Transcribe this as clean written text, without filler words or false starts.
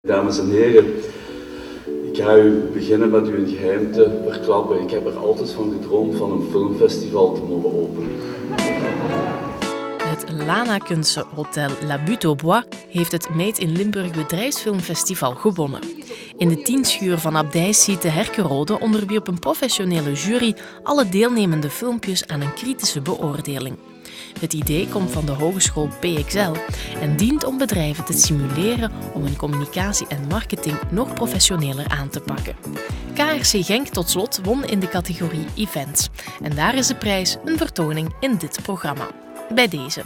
Dames en heren, ik ga u beginnen met u een geheim te verklappen. Ik heb er altijd van gedroomd van een filmfestival te mogen openen. Het Lanakense hotel La Butte au Bois heeft het Made in Limburg Bedrijfsfilmfestival gewonnen. In de 10 schuur van Abdijs de Herkenrode onderwierp een professionele jury alle deelnemende filmpjes aan een kritische beoordeling. Het idee komt van de hogeschool PXL en dient om bedrijven te stimuleren om hun communicatie en marketing nog professioneler aan te pakken. KRC Genk tot slot won in de categorie Events. En daar is de prijs een vertoning in dit programma. Bij deze.